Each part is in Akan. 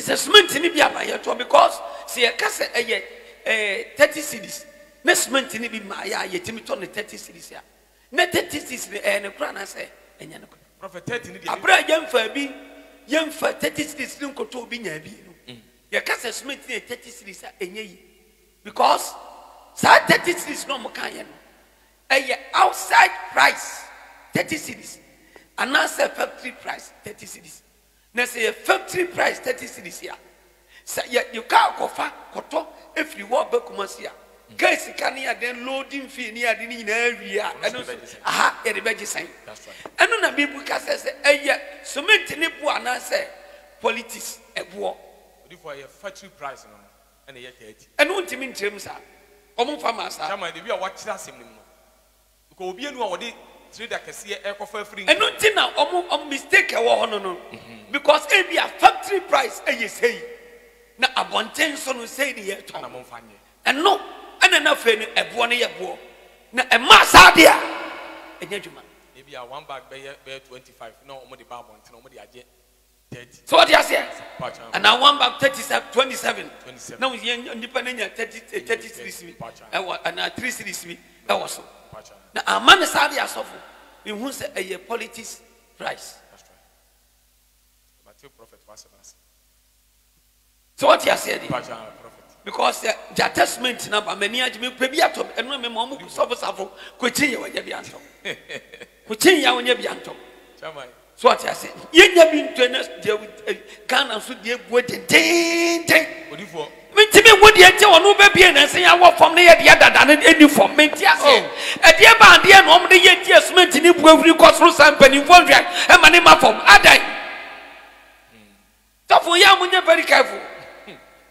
is a cement in the because see a case 30 cities. Next cement in the Maya, yet Timmy 30 cities here. Net 30 cities and a crown, I say, and Yanako. Prophet 30 I brought young for be young for 30 cities, don't go to be near you. Your case cement in 30 cities and ye because 30 cities no more can outside price 30 cities and now say factory price 30 cities. Now say a factory price 30 cities here. So you can't go far, if you walk back to here. Guys, can you then loading fee near the area? Aha, everybody saying. That's right. And then people can say, so many people are say politics at war. For a factory price, and a 30. And don't you mean terms are? Farmers are. We are watching us in because we know what they trade can see a coffee free. And not now, mistake no. Because it be a factory price, and you say, now a bontenson will say the year. And no, and enough in a one year war. Now a mass idea. Maybe a one bag bear 25. No, only bar one, nobody are yet. So what you say? And now one bag 27. Now independent 33 and 3 cities. That was so. Now a man is idea suffer. We won't say a politics price. That's right. But your prophet was us. So what you said? Because the attachment number many of me prebiatum and no memo suffer quitting you when you be anto. Quitting you when you be anto. So what I said, you never been to us, Ghana should be waiting. When Timmy would yet tell no baby and say I walk from the other than any form. At the end, the normally yet yes meant in every cost for some penny for drag and my name from Adai. So for young when you're very careful.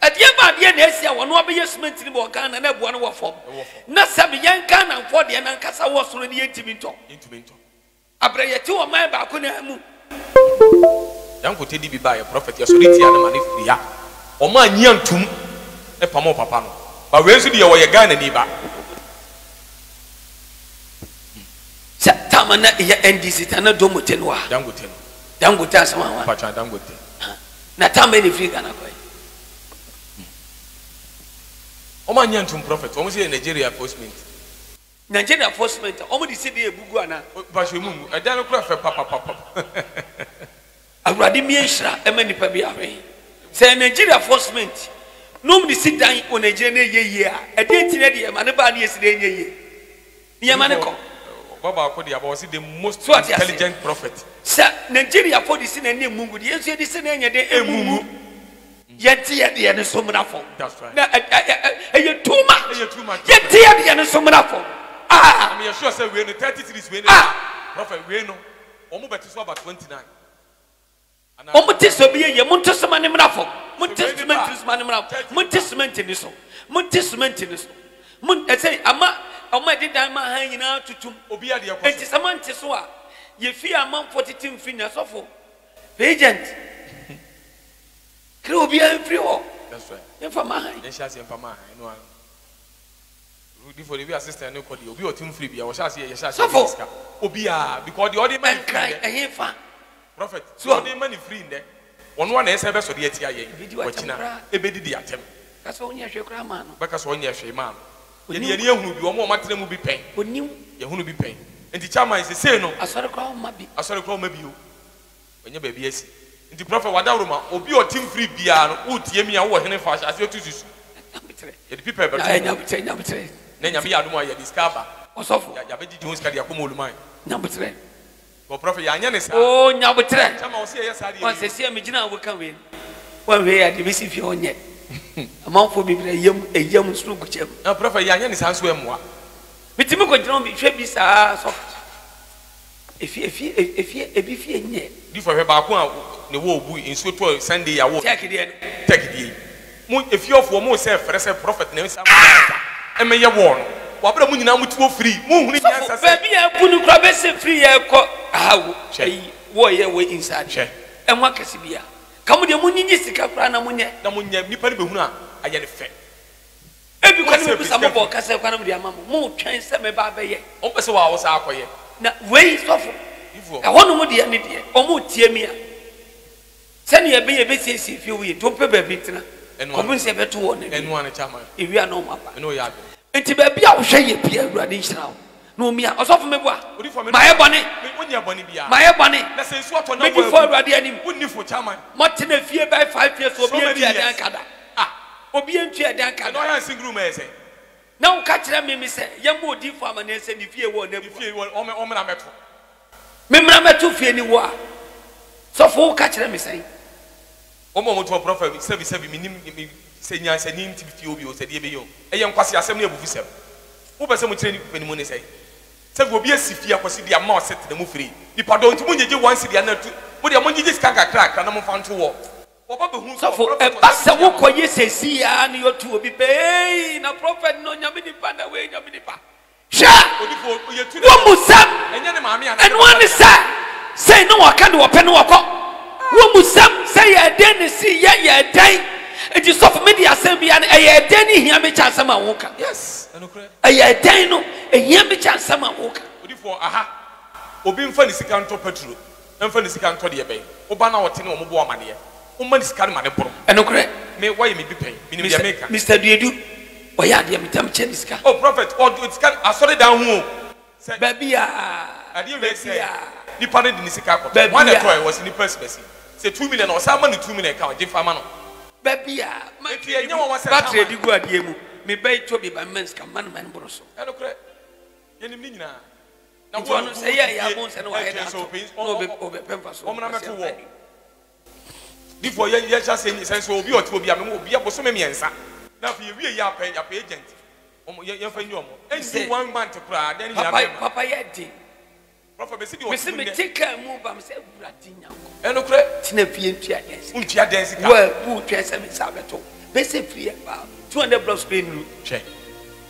At the end, yes, I want to be yes meant in Ghana and have one form. Not some young Ghana for the Anancasa was already intimate. Abraya tu o man ba ko na mu yanko tedi bi ba ye prophet ya soliti ya na mane fia o ma nya ntum e pamo papa no ba we nso de ye wo ye Ghana ni ba sa tamana ye NDC tana do motenwa dangote asama wa pacha dangote na tambe ni free Ghana ko o ma nya ntum prophet o mo se Nigeria postment Nigeria enforcement almost see the bugu ana bashimu e dan kura fe papa awrade mienhra e ma nipa bi awe say Nigeria enforcement no me sit down on Nigeria na yeye a e dey tire de ma ne ba na yesi de yeye ni ma ne ko baba ko de aba was the most intelligent prophet say Nigeria for this na name mungu de yesu de se na nya de emumu yeti ye de ne so mra fo that's right na e too much yeti ye de ne so mra fo I am sure say we no 33 we no prophet we no omo beto so about 29 ana omo tiso bi ye mon tiso mane mrafo mon tiso mane mrafo mon tiso ni so mon tiso ni so mon say ama omo de dan ma han nyina tutum obi ade yakọ enti sama ntiso a ye fi ama 42 fi na sofo agent kre obi an free ho that's right ye fa ma han ye sha se fa ma han no before the assistant no call obi o team free bia wo sha se ye sha se obi a because the other man cry eh fa prophet so the man free there ono na ese be so de atia ye wachina ebedidi atem ka so onya hwe kra ma no beka so onya hwe ma no ye ne ehunu bi omo matena mu bi pen onim ye hunu bi pen enti chairman say no asore kra ma bi o onye ba bi asi enti prophet wadawro ma obi o team free bia no utie mi a wo hene fa ase otususu ye the people be nya betre nenya bi adum ya discover osofo ya be didi honska dia komo oluman nya betre o prophet ya anya ne sa o nya betre chama o se ye sa dia o se se me gina wo kan we wan we ya de bi si fi onye amanfo bi bra yam suru kuchem na prophet ya anya ne sa so emwa mitimi ko gina mi hwe bi sa so ebi fi enye di fo hwe ba ko a ne wo obu inso to Sunday ya wo take die mu efiofo mo se frese prophet na sa eme ye wo no wa bra mu nyina mu tuo free mu hunu nya sa ba bi e bunu kra be se free e ko awu wo ye we inside enwa kase bia kamu de mu nyinyi sika kra na mu nye nipa ne be hunu a aye ne fe e bi ko ne bi samo bo kase kwa na mu de amamu mu twen se me ba be ye o pese wa wo sa akoye na we sofo e hono mu de ne de o mu tie mi a Send your baby says if you will, don't pay baby. And one say better one. And one chairman. If you are no mapa. No yard. And to baby, I will show you Pierre Radish now. No, me, I saw from me. My bonnet, when you're bonny, my bonnet. Let's say swap on Maybe for Radianim. Wouldn't you for chairman? Martin, a fear by 5 years will be a Dankada. Or be a Dankada. I am single, may say. Now catch them, me say, young more deep for my name, and if you want, if you want, Omen Metro. Remember to fear any war. So for catch them, me say. Omo to a prophet, service, saying, I said, need to be few, said Yabio. A young Quasi Assembly of Vissel. Who was some training when money say? Say, will be a Sifia, was the amount set to the move free. The pardon to Munja once the other, but the money just can't crack, and I'm found to walk. So for a pastor, what you say, see, and you're to be paying a prophet, no Yamini Panda way, Yaminipa. Sha! One Musam, and one is say, no, I can't do a pen walk. One Musam, say, I didn't see yet, yeah, day. It is of media assembly, and a Danny Yamicha Sama Walker. Yes, a Dano, a Yamicha Sama Walker. Aha, Obin Fanny Sicanto Petru, and Fanny Sicanto the Bay, Obana or Tino Moboamania. Woman is carrying my poor. And no correct. May why me be paying? Mr. Diedu. Oh, yeah, dear, Mitam Cheniska. Oh, prophet, or it's can I saw it down home. Baby, I didn't say, you pardon the Nisika. One toy was in the first person. Say 2 million or some money 2 million count, Jeffamano. Baby, my dear, no one was battery. You go at Yemu. Me bay to be by men's command man broso. I don't correct. Yenimina. Now, one say, I won't say no, I had so pains over Pempas. Before you just say, so be or to be a so many answer. Now, if you really are paying your agent, your friend, and say 1 month to cry, then Papa Yeti. Prophet, we see me take a move, I'm saying, and no credit, Tinapia dancing. Well, who transfer me Sabato? Basically, about 200 blocks screen check.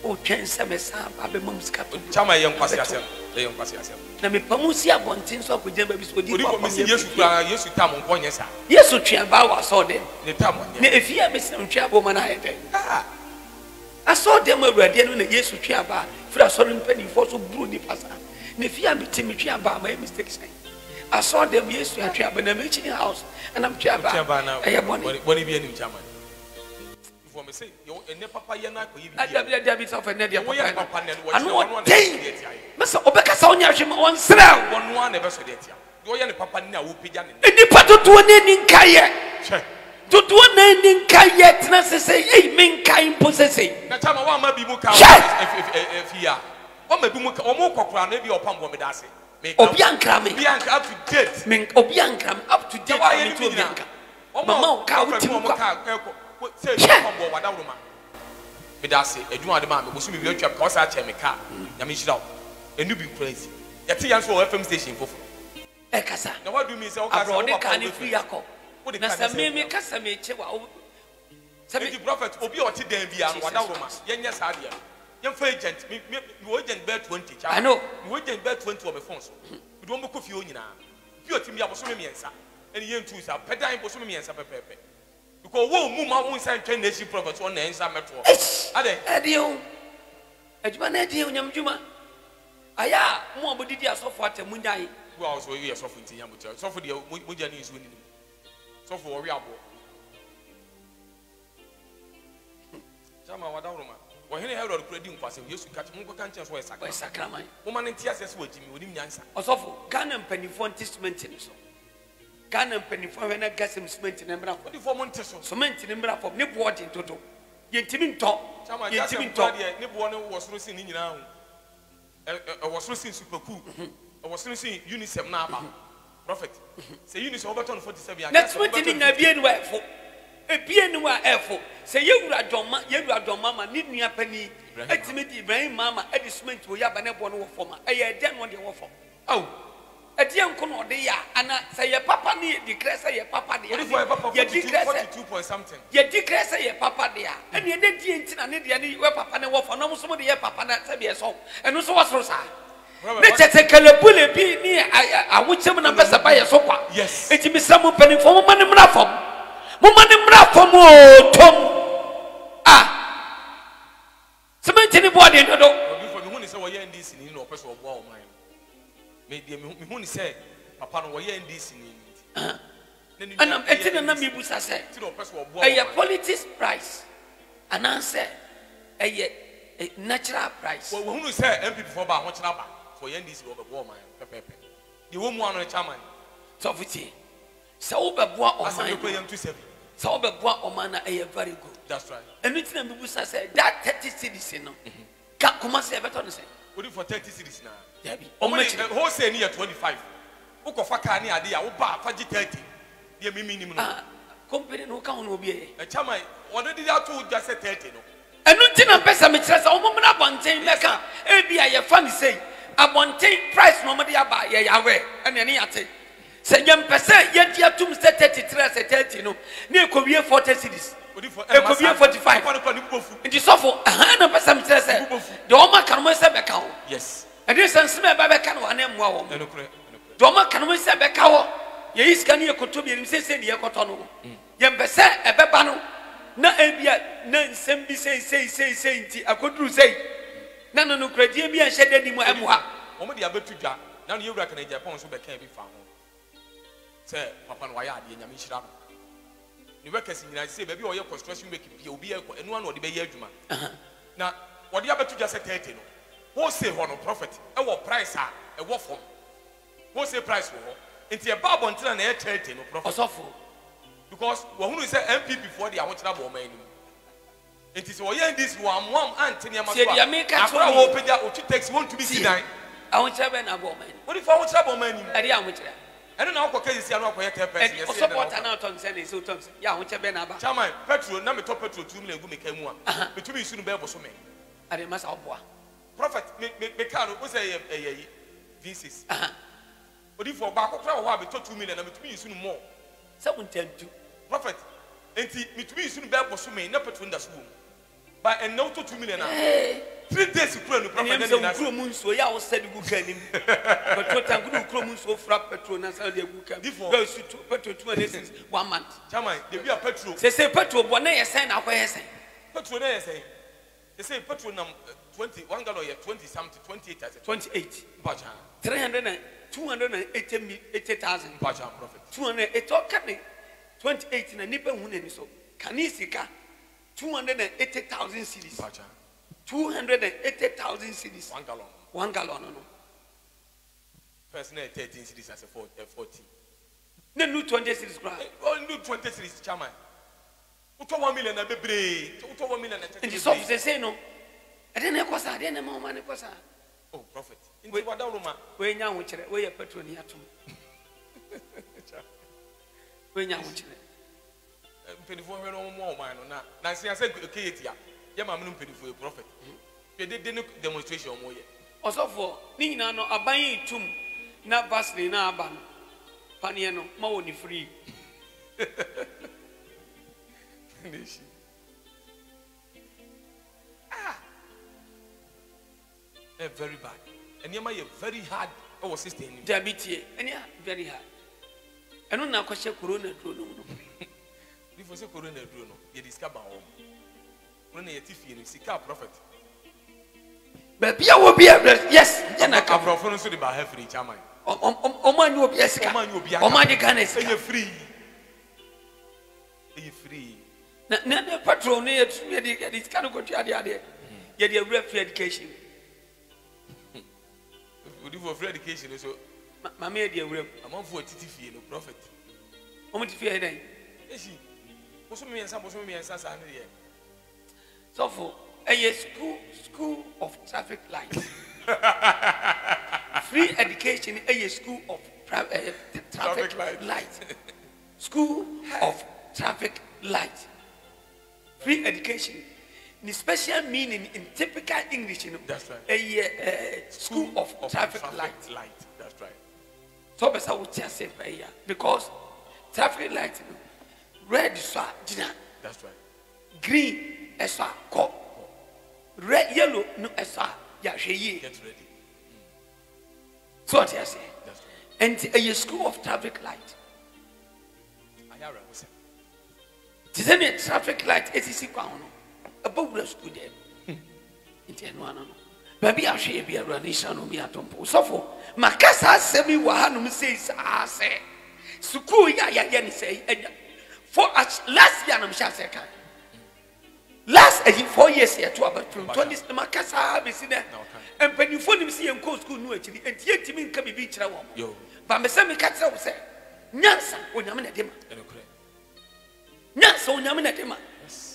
Oh, transfer me some, Abby Mom's cap. Chama young Pascal, the young Pascal. Na me pamusi abontin so akogye ba bi so di kwa Yesu tam nko nyesa Yesu twa ba wa so dem ne tam ne efia be sem twa bo mana ayede aso dem awurade no na Yesu twa ba fira so mpani fo so buru ni pasa ne efia me timi twa ba my mistake say aso dem Yesu atwa ba na me chi house and am twa ba aye boni bi anim chama before me say yo ene papa ye na akoyi bi dia bi so fa ne dia papa anu dey masa obeka sa onya hwe won sra won no na be so de tia do ye ne papa ni a wo pija ne ni pato to ne ni nkaye to ne ni nkaye tena se ei men kai mpo se na chama wa ma bi mu ka fia wa ma bi mu ka o mo kokora na bi opam bo me da se obi ankra me up to date men obi ankra me up to date me to obi ankra mama o ka wo ti mu ka say opam bo wada wo ma me da se adwuma de ma me bo so me wi atwa ka o sa che me ka ya me shira enu be crazy yet yan so FM station fofo e kasa na what do me say o kasa o ka ni free yakọ na sa me kasa me che wa say the prophet obi o ti dan bia no wada wo ma yenya sa dia yen for agent me agent bet 20 cha I know me agent bet 20 o me phone so me do mo ko fi o nyina bi o ti me aboso me miensa eni yen tu sa pedan boso me miensa pepepe because wo mu ma wo san twen nation prophet on na ensa metro ade edio adwuma na edio nyam dwuma aya mo abodidi asofo atemunyan wo also you asofo ntinya mo tell sofo de mo jani isu ni sofo wo wi abo chama wadawroma wo hene herod kuradi nkwasem Yesu kache mo kwa nchen so we sakraman mo man ntia sese wo jimi onim nyansa osofo Ghana mpanifo testament ni so Ghana mpanifo we na gasem cement ne mbra fo difo mo nte so cement ne mbra fo ne board ntoto yentimi nto yentimi nto ne bo ne wo soro sin ni nyina ho was listening super cool. I was listening UNICEF now, prophet. Say UNICEF over 47. Next week in the BNY for a BNY for say you are John Mama, need me a penny. Ultimately, Ibrahim Mama, Edisment will have an airborne for my a den one year for. Oh, a dear Kono de ya, and I say your papa need declare say your papa dear. You declare 42 point something. You declare say your papa dear, and you didn't need any papa and war for no somebody papa and say a song, and also was Rosa. Let's take a bullet be near I would summon a best by a sofa. Yes, it is some penny for money from Tom. Ah, cement anybody in the door. Before the moon is over here in this in no person of war mine. Me who say papa no we in this in And I'm telling them, you say, a politics price, and answer a natural price. Well, who say MP before by much number for NDC over woman, Pepe. The woman on a chairman. So, so be bois or man 270. So be bois or man a very good. That's right. And it's them people say that 30 cities no. Can't come say better to say. What for 30 cities now? Debbie. How much wholesale near 25. Uko faka ni ade a wo ba faji 30. Dey me minimum. Company no can no be a chairman. What did that to just say 30 no? And nothing on person me trust o mo na bonten meka e bia ye fa ni say abonten price no mo dey aba ye yawe and ye ate. Say yam pese ye dia tum say 33 say 30 no na ko wie 40 cities e ko wie 45 nti sofo na pese me say the oma kan mo say beka ho yes and this sense me ba beka no ana mwa wo the oma kan mo say beka ho ye iska ni ekoto bi ni say say ye ekoto no yam pese e beba no na ebia na nsem bi say nti akoduru say na no kradie bi a hyede ni mu amwa omo de abetu dwa na no yewura kan Japan so beka bi fa ho say papa no waya ade nyame hira no ni workers nyina say baby o ye construction work bi obi e ko enu an o de be ye adwuma na o de abetu dwa say 30 no who say ho no profit e wo price a e wo fom who say price wo nti e ba bontina na e 30 no profit osofo because who say MP before the awonchina bo man nim enti say we this one anti niam so afra wo peja o tu tax want to be sidan awonchina be na bo man what if awonchina bo man nim e dey awonchina eno na akọ kezi anu akọ ye 10% yes o support na ton say na so ton ya awonchina be na ba chairman petrol na me top petrol 2 million gu me kan mu a me tu bi sunu be bo so me ade masa oboa prophet me car o say ye V6 odi for ba akọ kra wo ha be to 2 million na me tu bi sunu more 710 prophet enti me tu bi sunu be bo so me na petrol nda so ba en no to 2 million na 3 days kura no prophet na na kuro mu nso ya wo said gu kan nim petrol tank no kuro mu nso fra petrol na sa de gu kan go su petrol 2 days 1 month chairman de bi a petrol say petrol bo na yesen na kwa yesen petrol na yesen they say petrol na 21 gallon ya 20 something 28 bacha 280,000 bacha prophet 200 it okay 28 na nipa hu na ni so kanisika 280,000 cedis bacha 280,000 cedis 1 gallon no first na 13 cedis as a 40 na no 20 cedis kra no 20 cedis chairman uto 1 million na bebre uto 1 million na and so say no e dey na kosa dey na ma na kosa oh prophet into wadawroma we nya ho kire we ye petrol ni atom we nya ho kire mpelifo hwe no mo man no na nsia say keyetia ye ma menu mpelifo e prophet pe de demonstration mo ye osofo ni nyina no aban itum na basri na aba no panie no ma woni free nishi very bad and you are very hard our system diabetes and very hard eno na kwahye corona drone no before say corona drone no you discover all corona yet fie no sika prophet baby wo bia yes na ka prophet no so the ba have free chairman o man you bia sika o man de Ghana sika free free na patrol no yet the sika no go to ade ye the free education we do for free education so mama dey awuram amon for titi fie no prophet o mo ti fie den eshi boso me ensa sa na ye so for a school of traffic light free education a school of traffic light school of traffic light free education the special meaning in typical English, you know. That's right. A school of traffic light. That's right. So I would just say because traffic light, you know, red is dinner. That's right. Green is co. Red, yellow, no is get ready. So what I say. That's And right. a school of traffic light. I are Is any traffic light? It is about the school there. No. Baby, I shall be a running son of me at Tompo. So for Macassa semi Wahanum says, I say, School ya ni say for last year I'm sure say last 4 years here to about 20 makasa be see there and when you phone him see en go school no actually and tie timi nka bibi kira wo yo ba me say me ka kira wo say nyansa onyame na dema nyansa onyame na dema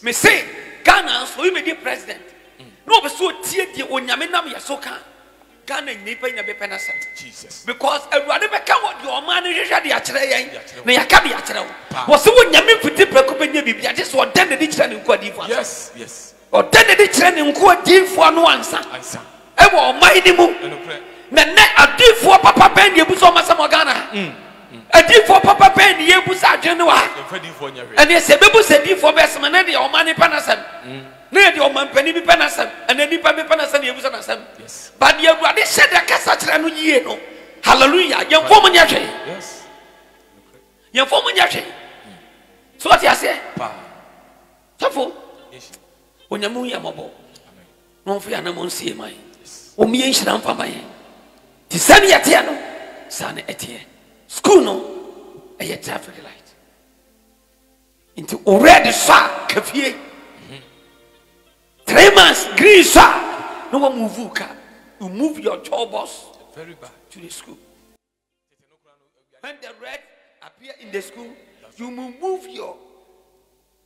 me say Ghana so you be the president no be so tie die onyame nam ya so kan Ghana nipa nya be penasa Jesus because everybody be ka what your man hwehwe de akire yen na ya ka de akire wo so onyame fiti preko be nya bibia je so den de kire ne nko adifo yes yes o den de kire ne nko adifo no ansa e wo mai ni mu na ne adifo papa ben de bu so masam Ghana adifo papa ben de bu sa adwene wa ene se be bu se adifo be se na de o man ni penasa na de o man pani bi penasa ene nipa be penasa ne bu sa nasam yes but you are the said that kasa kire no yie no hallelujah yen fo mo nya hwe yes yen fo mo nya hwe so what you say pa tafo onyamu ya mobo amen no fo ya na mo nsie mai o mi enhira mfa mai ti sani ya te no sane etie school no e traffic light into already sa kafie 3 months green sa no one move ka you move your tour bus very bad to the school. When the red appear in the school, you move your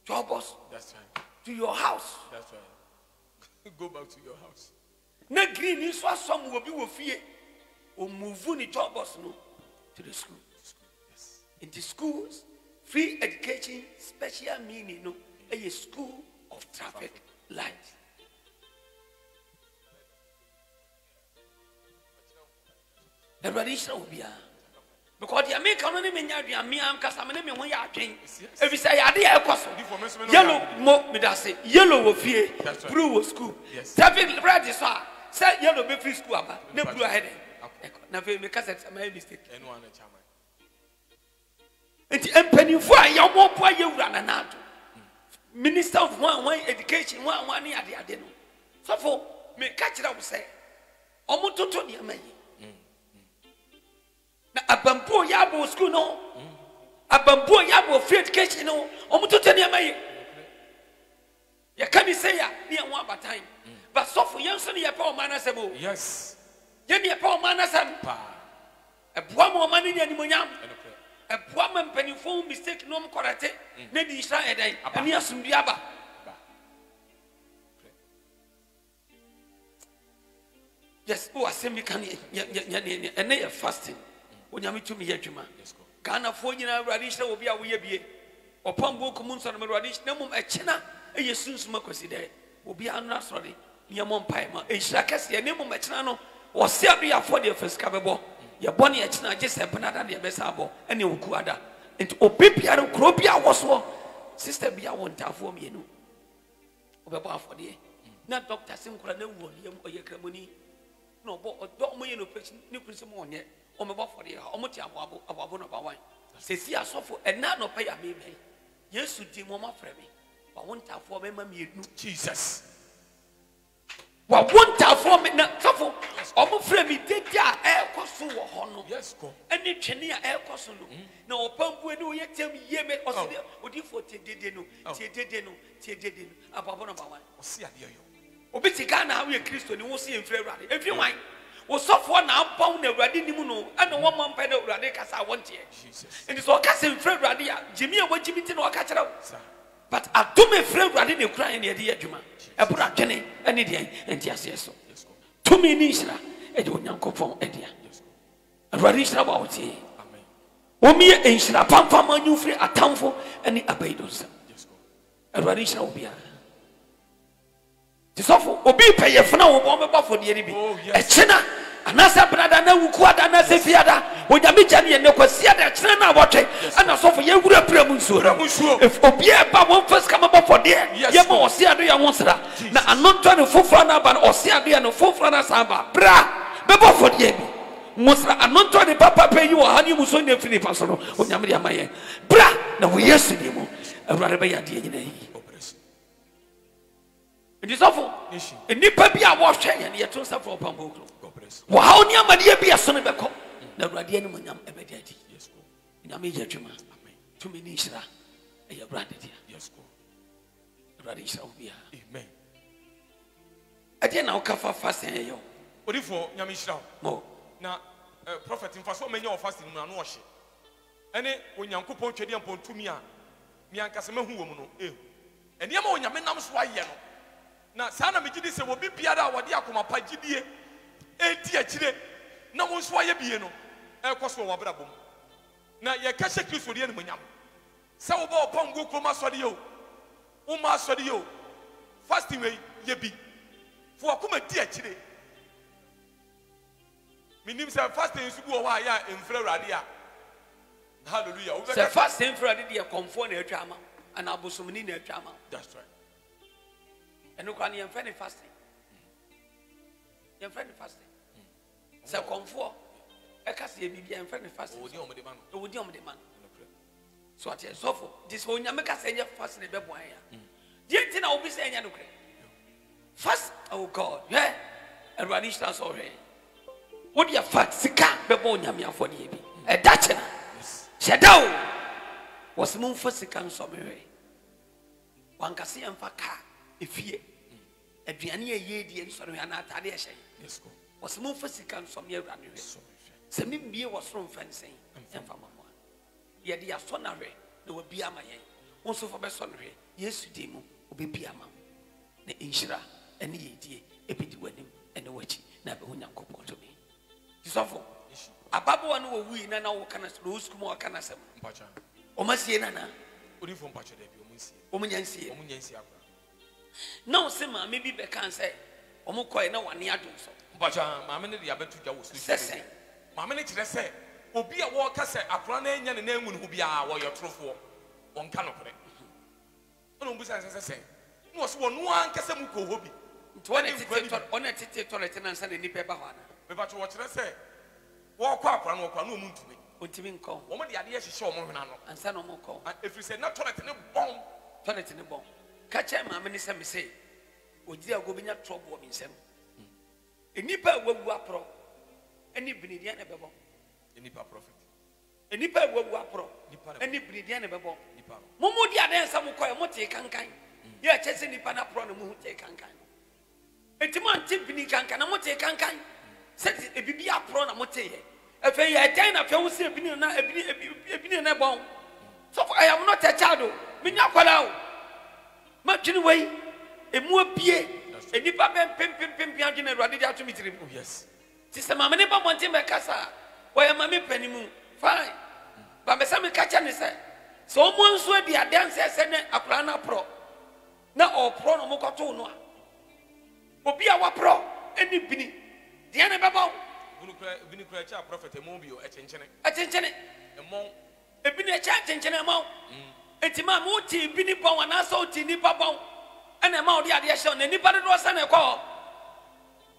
tour bus to your house. That's right. Go back to your house. Na green is what some will be with fear or move the tour bus no to the school. Yes. In the schools, free education, special meaning no a school of traffic light. The radiation will be because the American only mean you me am Casamane me when you are doing. If you say I did yellow mo me that say yellow will fear, blue will school. Traffic red is far. Say yellow be free school about no blue ahead. Now we make a mistake. And the penny for your more poor you run an out. Minister of one education, one year the adeno. So for me catch it up say. Omoto to the American. Na abampo yabo school no abampo yabo free education no omutoto ne amaye ya can say ya ne one time but so for yenso ne ya pa o manasem o yes ye ne ya pa o manasem pa eboa mo mani ne animonyam eboa ma mpanifo mistake no correct na di isra edan ani asumdu aba yes o asemi kan ya fasting onyame tumi ye adwuma Ghana fo nyina radisha obi a wo ye bie opambo komunso na radisha na mum echena eye sunsuma kwaside obi anu asori ne mom pai ma ehira kase ne mum echena no wo se adu ya for the first kabebo ye bone echena je se penada de be sabo ene oku ada enti obi biara kro bia wo so sister bia wo ntafo mienu obebo afode na doctor sinkura na wo ye oye kramoni no bo mo ye no patient ni kunse mo onye o me for the omoti abo no ba wan se si asofo ena no pa ya me be Yesu di mo ma frɛ me wa wontafo me ma mienu Jesus wa wontafo me na sofo o mo frɛ me dedi a ekoso wo ho no yes ko eni twene a ekoso no na opambu eni o ye tem ye me o se odi fo tedede no abo no ba wan o se ade yo obi ti Ghana ha we Kristo ni wo se enfrɛ Awurade efi wan osofo na abon na Awurade nimu no ana wo man pa na Awurade kasa wonte Jesus and so kasa enfrɛ Awurade a jimi a wajimi ti na waka kyerɛ but adome frɛ Awurade ne kura ne de adwuma ebura dwene ene de enti ase so tumi ni nhira e de onyankopɔn e de Awurade nhira ba wote amen wo mi nhira pamfam anyu frɛ atamfo ene abaidonsa Awurade nhira wo bia tisofo obi peye funa wo bo meba fo de bi e chena anasa brada na wuku ada na se fiada onyame jane ne kwasia da chena na botwe ana sofo ye wura pram nsuo if obi e ba won first come ba fo de ye ma osi ado ya wonsra na anonto ne foforo na ba na osi ado ya no foforo na samba bra beba fo de bi musra anonto ne papa pe yi wo hani muso ne fini paso no onyame de amaye bra na wo Yesu ni mu awurade ba ya de nyina yi and it's awful. And nipa bi a wo hwe ye ne yeto nsa for pambo kro. Wo ha oni amade bi aso ne beko. Na awurade ani monyam ebedi adi. nyame yɛ adwuma tumi ne nhyira ɛyɛ Awurade dea. Yes, go. Awurade nhyira wo biara. Amen. ɛdeɛ na woka fa fasting ɛyɛ wo Odifo nyame nhyira mo na prophet mfa so menya fasting mu na no ɔhye ɛne onyankopɔn twɛde ampɔntumi a miankasa mahu wɔ mu no ɛnneɛma onyame nam so ayɛ no na saa na megye di sɛ wɔbi biara a wɔde akoma pa gyidie ɛdi akyire na wo nso ayɛ bie no ɛkɔ so wɔ w'abrabɔ mu na yɛka hyɛ Kristo deɛ animuonyam sɛ wobɔ ɔpɔ ngo kurom asɔre yɛ o woma asɔre yɛ o fasting wei yɛ bi fo akoma di akyire menim sɛ fasting nso bi wɔ hɔ a yɛ a ɛmfrɛ Awurade a hallelujah sɛ fasting mfrɛ Awurade deɛ kɔmfoɔ na atwa ama ana abosomni na atwa ama. That's right. ɛno kwa ne yɛmfrɛ ne fasting yɛmfrɛ ne fasting sɛ kɔmfoɔ ɛka sɛ yɛ biribi yɛmfrɛ ne fasting ɔwɔdi ɔmde ma no ɔwɔdi ɔmde ma no so ate sɔfo de sɛ onyame ka sɛ ɛnyɛ fasting ɛbɛboa yɛ deɛ nti na wobi sɛ ɛnyɛ nokorɛ fast oh God hwɛ Awurade hyira sɛ ɔhwɛ wode yɛ fat sika bɛbɔ onyame afɔdeɛ bi ɛda kyena hyɛ da o wɔsɛ momfa sika nsɔmehwɛ wankase yɛmfa kaa efie aduane a yɛdi nsɔre hwɛ ana atade ɛhyɛ wɔsɛ momfa sika nsɔme Awurade hwɛ sɛ membie wɔ soro mfɛnsɛn ɛmfa mamoa yɛde yɛasɔ na hwɛ na wabie ama yɛn wo nso fa bɛsɔ no hwɛ Yesu din mu wobɛbie ama wo na nhyira ɛne yɛdie ɛbɛdi w'anim ɛne w'akyi na bɛho Nyankopɔn tumi sɔfo ababoa no wɔwui na na woka na wo sukuu ma wɔka na sɛm ɔma sie nana odifo mpakyɛ da bi ɔmo nyansie akora na wo se maame bi bɛka sɛ ɔmo kɔɛ na wane adom so mpakyɛ maame ne de abɛto dwa wɔ so sɛsɛn maame ne kyerɛ sɛ obi a wɔka sɛ akora na anya ne na angu ne ho biara wɔyɛ torofoɔ ɔnka nokorɛ ɔna ɔmbu sɛ sɛsɛn na wɔsɛ wɔno ankasa mu kɔ hɔ bi nti ɔne tete tɔlɛte na nsa na nnipa ɛba hɔ ana mepakyɛ wɔkyerɛ sɛ wɔkɔ akora no wɔkora na ɔmu ntumi ɔntumi nkɔ wɔn de adeɛ hyehyɛ wɔn hwena no ansa na ɔmo kɔ ɛfiri sɛ na tɔlɛte ne bɔn tɔlɛte ne bɔn ka kyerɛ maame ne sɛ me se ogyiri a wɔbɛnya trɔbo wɔ me nsam nnipa a wawu aporɔ ɛne binideɛ na ɛbɛbɔ nipa prophet nnipa a wawu aporɔ ɛne binideɛ na ɛbɛbɔ momo di adeɛ nsa mo kɔɛ mote kankan yɛ kyɛ sɛ nnipa no aporɔ no mo ho te kankan enti mo ante bini kankan na mote kankan sɛ ebibi aporɔ na mote yɛ afei yɛ ɛdɛn na afei wo sɛ ebini na ɛbɔn so I am not a child menya kwala o madwene wei emu abie enipa bɛn pem adwene Awurade de ato me tirim yes ti sɛ maame ne ba bɔnten bɛkasa wɔyɛ maame panimu fine ba mɛsɛ me ka kyɛ ne sɛ ɔmo nso adi adanse sɛ ne akora na porɔ na ɔporɔ no mo kɔto no a obi a waporɔ ɛne bini deɛ ne bɛbɔ bini kura kyɛ prophet emu bi o ɛkyenkyene ɛmɔ ebini ɛkyɛ kyenkyene ɛmɔ enti ma mo ti bini bɔn anaasɛ o ti nipa bɔn ɛna ɛma ɔde adeɛ hyɛ na nipa dodoɔ sɛ na ɛkɔ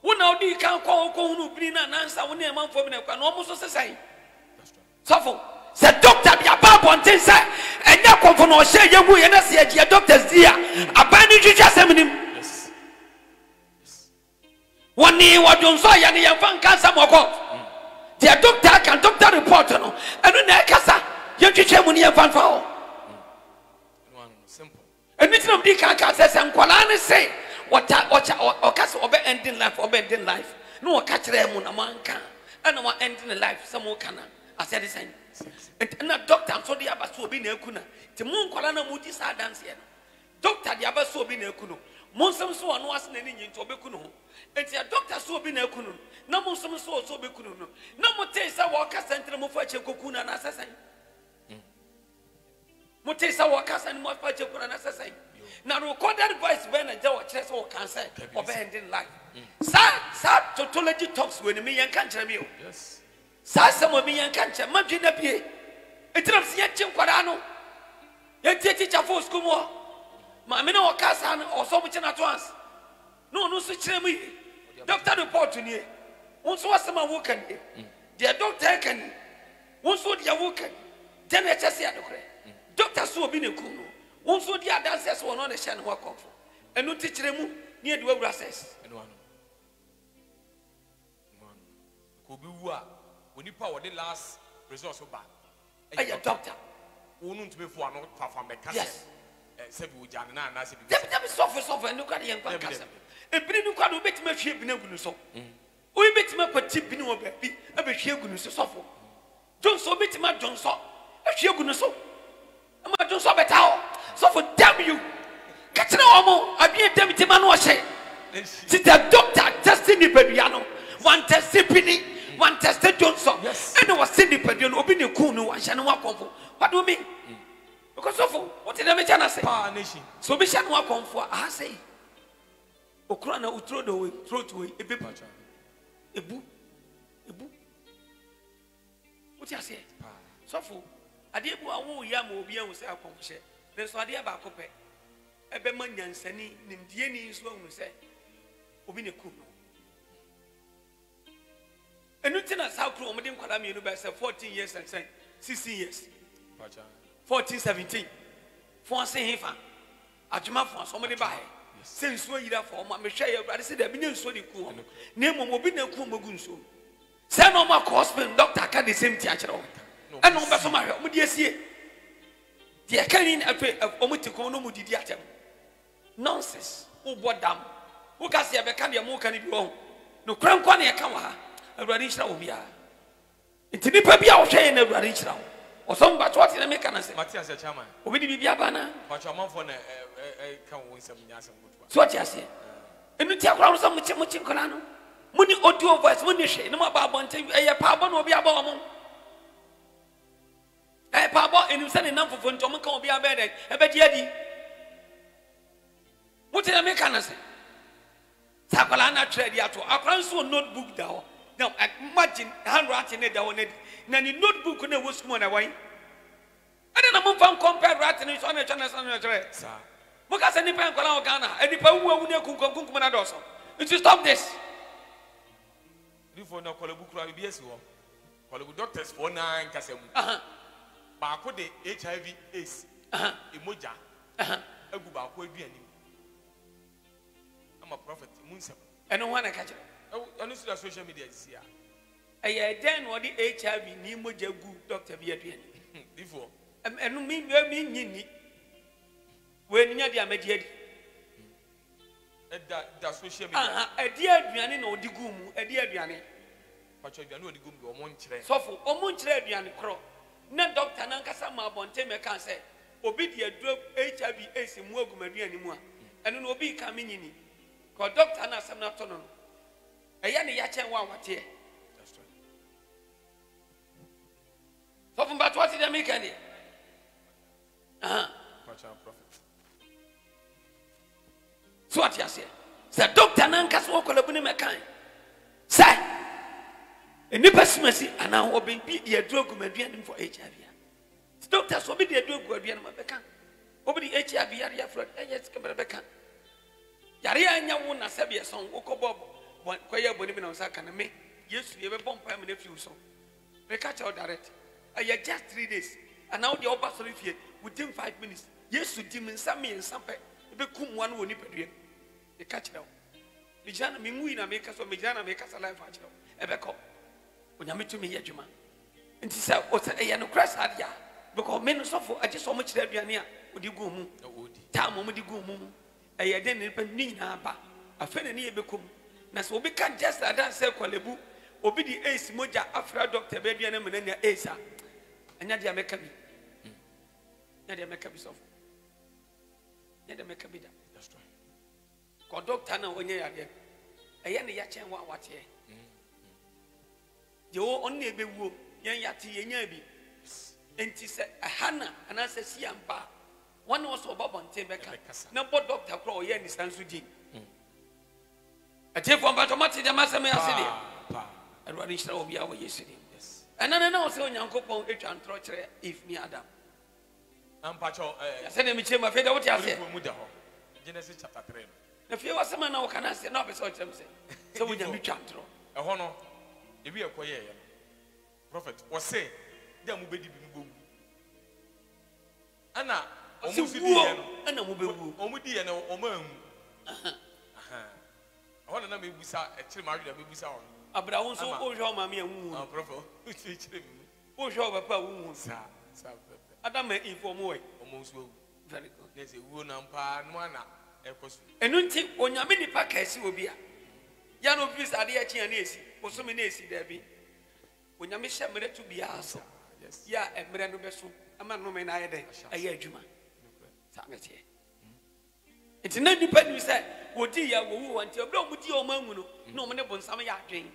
wo na ɔde kan kɔ hunu bini na nansa wo ne ɛma mfo bi na ɛkɔ na ɔmo so sesɛn sɔfo sɛ doctor bi aba abɔnten sɛ ɛnyɛ kɔnfɔ na ɔhyɛ yɛ gu yɛ na sɛ yɛgye doctors di a aban ne twitwa asɛm nim wɔne wɔdwo nso yɛ ne yɛmfa nka nsɛm ɔkɔ deɛ doctor kan doctor report no ɛno na ɛkasa yɛtwitwa mu ne yɛmfa mfa hɔ ɛno nti na mdi kaka sɛ nkwalaa ne se ɔka sɛ ɔbɛ ending life na wɔka kyerɛ mu na moanka ɛna wa ending life sɛ moka na asɛde sɛn na doctor nso de aba so obi na aku na nti mo nkwalaa na modi saa danseɛ no doctor de aba so obi na aku no mo nsɛm so ɔno ase n'ani nyi nti ɔbɛku no ho nti a doctor so obi na aku no na mo nsɛm so ɔso ɔbɛku no na mo tee sɛ wɔka sɛntere mo fa kyɛ koku na asɛ sɛn mo tee sɛ wɔka sɛn mo fa kyɛ koku na asɛ sɛn na recorded voice bɛn na gya wɔkyerɛ sɛ wɔka sɛ ɔbɛ ending life saa tautology talks wɔ ne mi yɛn ka nkyerɛ mi o saa asɛm wɔ mi yɛn ka nkyerɛ ma dwi na bie etinam si yɛn kye nkwadaa no yɛn tie teacher for school mu hɔ maame na wɔka saa no ɔsɔ mo kyɛn ato ans na ɔno nso kyerɛ mu yi doctor report nie wɔn nso asɛm a wɔka nie deɛ doctor ka nie wɔn nso deɛ wɔka nie deɛ na ɛkyɛ sɛ adekorɛ doctor so obi na kum no wɔn nso di adanse sɛ wɔn na hyɛ ne ho akɔfo ɛno ti kyerɛ mu ne yɛ de wɔwura sɛs obi wu a onipa a wɔde last resort so ba a doctor. Won't be for no from the castle. Yes. Sebi ujana na na sebi. Dem suffer and look at the young castle. E bini nu kwa no betima hwe bini agunu so. O betima kwati bini wo ba bi abehwe agunu so suffer. Jonso betima jonso ahwe agunu so. Ama jonso beta o. Suffer damn you. Catching omo abi dem tima no hye. Sit a doctor testing the pediano. One test pini, one tested Johnson. Yes. And was sending pediano obi ne ku no wan hye no akofo. What do you mean? Because of what did I say? So be shan wa konfo I say. Okra na utro do we throw to we ebu. What you say? So for adebu awu ya ma obi an say akonfo. Then so ade ba ko pe. Ebe ma nyansani nimdie ni so hu say obi ne ku. Enu tina sa kro omde nkwala me no be say 14 years and 16 years. 14, 17. Fonse hefa. Adwuma fonse omde ba he. Se nsuo yira for ma me hwe ye brade se da bi ne nsuo de ku ho. Na emom obi na ku magu nsuo. Se no ma hospital doctor ka the same thing akere wo. E no be so ma hwe omde asie. De akanin ape omti ko no mu didi atem. Nonsense. Wo bodam. Wo ka se be ka de mo ka ne bi wo. No krankwa na ye ka wa ha. Awurade nhyira wo bia. Nti nipa bia wo hwe na awurade nhyira wo. Osom ba twati na meka na se. Matias ya chairman. Obi di bibia ba na. Pacho amanfo na kan wo nsam nyasam gutwa. So ti ase. Enu ti akora so mo chinkona no. Muni audio voice muni hwe na ma ba bonte eye pa bo na obi aba o mo. Pa bo enu se ne namfofo nto mo kan obi aba de e be di adi. Muti na meka na se. Sakwala na trade ato. Akora so notebook da ho. Now imagine handwriting da ho na ni notebook na wo school na wan. Ade na mo fan compare writing so na chana so na chere. Sir. Mo ka se ni pen kwala o Ghana. E di pa wu na kunkum na do so. It stop this. Before na kwala book ra bi esi ho. Kwala doctors for na nkasem. Ba ko de HIV AIDS. Emoja. Egu ba ko aduanim. I'm a prophet munsem. Eno ho na ka chere. Anu su social media isi ya. Eye den wo di HIV ni moja gu doctor bi aduani. Before. Enu mi nyini. We nya dia medi adi. Da social media. Adi aduani na odi gu mu, adi aduani. Pacho aduani odi gu mu omo nkyere. Sofo, omo nkyere aduani kro. Na doctor na nkasa ma bonte me kan say, obi di aduro HIV AIDS mu agum aduani mu a. Enu no obi ka me nyini. Ko doctor na asem na to no. Eya ne ya chen wa wate. That's right. So from but what did they make any? Pacho prophet. So what you say? Say doctor na nkasa wo kola buni me kan. Say eni pesimasi ana obi bi di aduro agum aduani for HIV. Doctor so bi di aduro agum aduani ma be kan. Obi di HIV ya fraud. Yes ke be kan. Yare anya wo na sabe son okobo kwaya boni bi na usaka na me Yesu ye be bompa me na fi so me catch out direct just 3 days and now the oba sorry fie within 5 minutes Yesu di me nsa me nsa pe be kum wan woni padue e catch down me jana me ngui na me kaso me jana me kasa life a chiro e be ko onyame to me ye dwuma nti sa o sa no crash adia because me no sofo aje so mo chira aduane a odi gu mu ta mo di gu mu den ne pa ni na ba afene ne ye be kum na so obi can just that say kwalebu obi di ace moja afra doctor be bia na menanya ace a anya dia meka bi anya dia meka bi so anya dia meka bi da that's right ko doctor na onye ya de eye ne ya chen wa wate je wo on na be wuo yen ya te yenya bi enti se ahana ana se siampa one was obabonte beka na bo doctor kro o ye ni sansu din ati for automatic dem asem asede Everybody shall obi awo yesterday yes and na o se onyankopon etwa ntro kire if ni adam ampacho say dem chema fe da what you say mu da ho Genesis chapter 3 na fe wasema na o kana se na be so chem se so wonya mi twa ntro e ho no e bi ekoye ye prophet was say dem mu bedi bi mu bomu ana o mu si di ye no ana mu bewu o mu di ye no o ma amu I na me busa e kire ma hwe me busa ho abra won so o hwe o ma me awu prophet o kire me o hwe o papa wu sa Adam and Eve way. Almost will. Very good. There's a woman and pa, no one. And don't think when you many packets will be. Yano please are there Chianese, or so many there be. When you miss a minute to be asked. Yes. Yeah, and Miranda Bessu, a man no man either. A year Juma. Samity. It's not dependent, we said, what dear, who want to blow with your mamuno, no man upon some yard drain.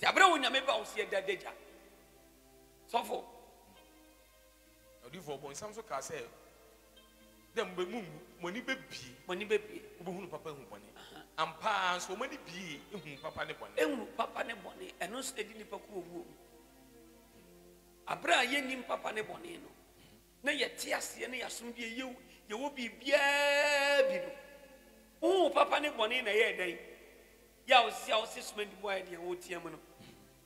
Tabra when you may bounce here that deja. So for. For boy, some so can say. Then we move money baby, who papa who money. And pass so many be papa ne papa ne bonnet, and no steady nipaku. Abra yenim papa ne bonnet. Na ye tears ye na yasum bi you will be bia bi no. Oh papa ne bonnet na ye dan. Ya o si 6 months boy de wo tie mo no.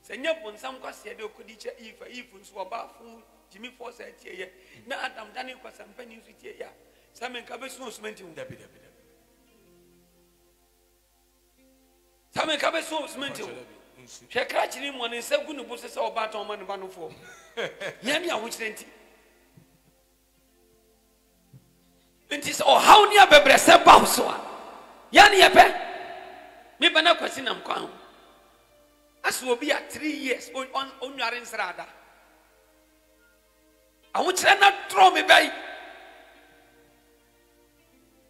Se nya bon sam kwase de okodi che if nso oba fu Jimmy Force tie ye. Na Adam dani kwasa mpani nso tie ya. Samen ka be so smenti hu. Dabi. Samen ka be so smenti hu. Hwe kra chiri mo ne nsagu no bo se oba ton ma no ba no fo. Yami a wo chirenti. Nti so how ni abebre se ba so a. Yani ye pe. Me bana kwasi nam kwan. As will be at 3 years on your insrada. I want to not throw me by.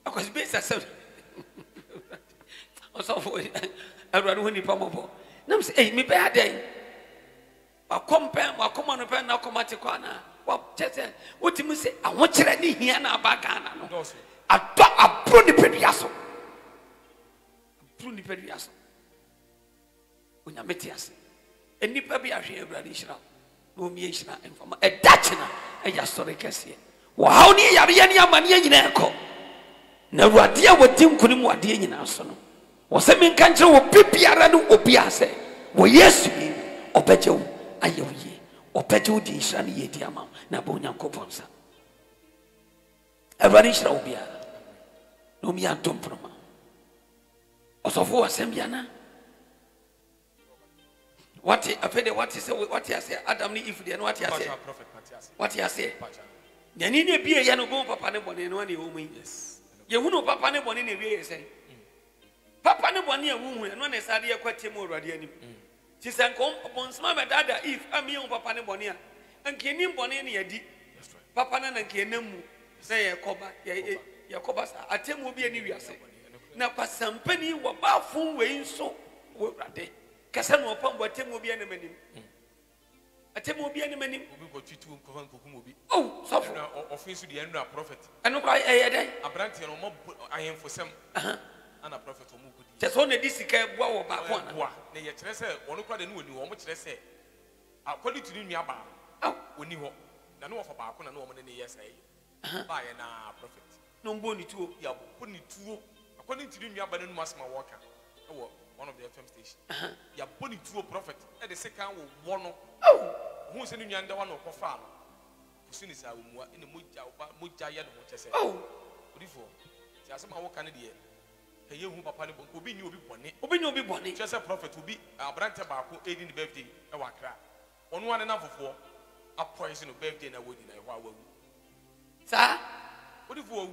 I was based as also for everyone when you come up. No, say, me bad day. I compare my common pen now come at the corner. What do you say? I want to let me hear now back. I thought I prune the pediaso. Prune the pediaso. When I met us, and nipa be a here, Radishra, no Mieshna, and from a Dutchina, a Yastoricassia. Wow, near Yariania Mania in Echo. No, what dear what Tim couldn't what dear in our son. Was a main country or Pipiarano or Piase? Well, yes, you or Petio, Ayoye, or Petio di Shani Yetiama, Nabonia Coponsa. A Radishra Obia, no Mia Tomproma. Also for Assembliana. What I say, Adam if they know what I say. What I say. Yanini be a yano papa ne bonne no any woman. Yes. You know papa ne bonne in a way say. Papa ne bonne a woman, and one is idea quite more radiant. She said, come upon some dada if I'm young papa ne bonne. And can him bonne any a deep. Papa and Kenemu say a coba, Yakobas, a tem will be anywhere. Now, pass some penny were baffled way so. Kasano upon what Tim will be an enemy. A Tim will be an enemy. Oh, so offense to the end of prophet. And look, I brand or more I am for some and a prophet or more. Just only this care wow about one. Nay, yet, one of the new much less say. According to me about when you walk, no of a balcony, no one in the yes, by an prophet. No bony two, you are putting two. According to me about the Masma Walker. One of the FM stations. You are putting to a prophet at the second one. Oh, who's in the under one of Kofan? As soon as I will in the Mujayan, what I say. Oh, before. Just my work Canadian. Hey, you who Papa will be new bonnet. Will be no be bonnet. Just a prophet will be a brand tobacco aiding the birthday. A wakra. On one another for a poison of birthday and a wedding. Sir, what if you?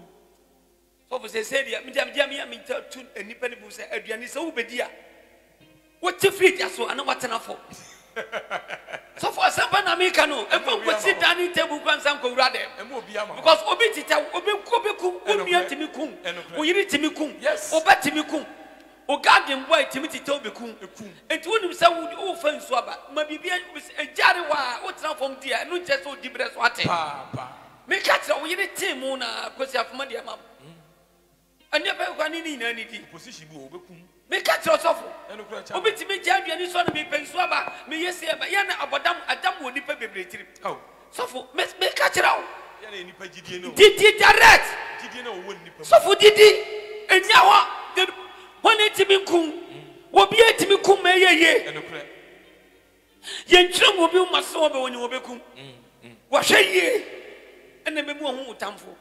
So say said Jamia me tell two and Nipenibus Adrian is over dear. What to feed us so I know what's enough for. So for some Americano, everyone would sit down in table and some go rather. Because Obitita, Obiku, Omia Timikum, Oyiri Timikum, yes, Oba Timikum, or Guardian White Timothy Tobikum, and to himself would often swabber, maybe a Jariwa, what's now from dear, not just so deep as what. Make catch a weird team on a question of money, ma'am. I never got any position. Make catch yourself. Obit me, Jamie, and his son be Penswaba, me yes, but Yana Adam would be trip. Oh, so for make catch it out. Did he direct? Did you know when so for did he? And now, when it's me kum, will be at me kum, ye. Yen chum will be my sober when you will be kum. Wash a ye, and the memo who tamful.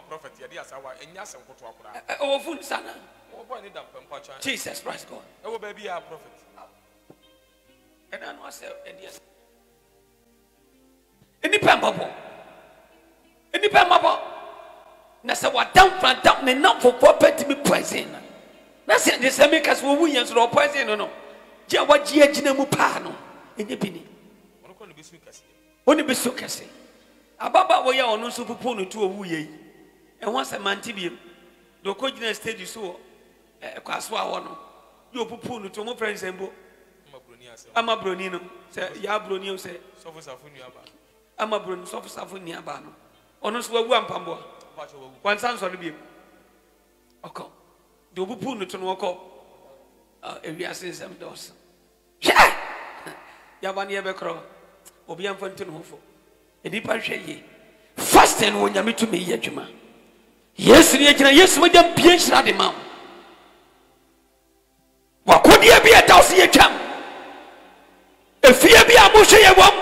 Prophet, oh, Sana. Jesus Christ, God. Oh, baby, our prophet. And I know, sir, and yes. pembabo. Any pembabo. Nasa what down front down and not for property to be poison. That's it, the same as we use or poison or no. Jawa Giaginamo Pano in the penny. Only be so can say. Ababa way on no superponu to a wooye. And once a man tibium, the coordinate stage you saw a Caswa one. You pupunu to more friends and book. I'm a Brunino, say Yabrunio, say, I'm a Brun, soft Safunia Bano. Honest were one pambo. One sounds on the beam. Okay. The pupunu to walk up. Area says them doors. Yabani Ebecro, Obian Fontaine Hofo. A deeper shade. Fasten when you meet to me, Yajima. Yes, yes, with them PH Radimam. What could you be a dossier jam? If you be a Mushaya wom,